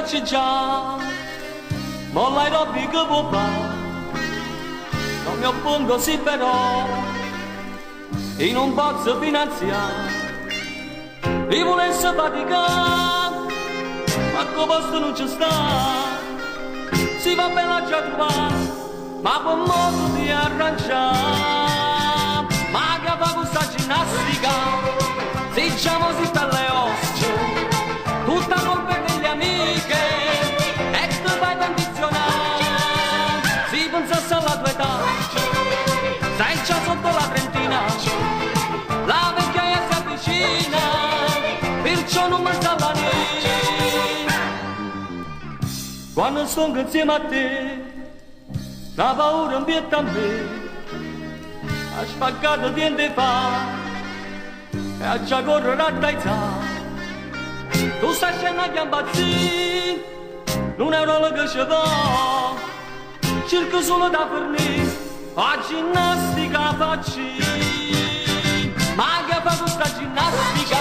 c'è già, molla i robbi che può fare, non mi oppongo sì però, e non posso finanziare, e volesse faticare, ma che posto non ci sta, si va bene già trovare, ma con modo di arrangiare, ma che fa questa ginnastica, si diciamo si per le ossa, tutta colpa delle amiche, e tu fai condizionare, si pensasse alla tua età, sei già sotto la trentina, la vecchiaia si avvicina, perciò non mi sta la neve. Quando sono insieme a te, la paura invietta a me, ha spaccato niente fa, e a già correre a tagliare. Tu stai scendendo a gambazzì, non è un che ci va, cerco solo da fornire, a ginnastica facci, ma che fa questa ginnastica,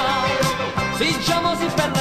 si diciamo si bella.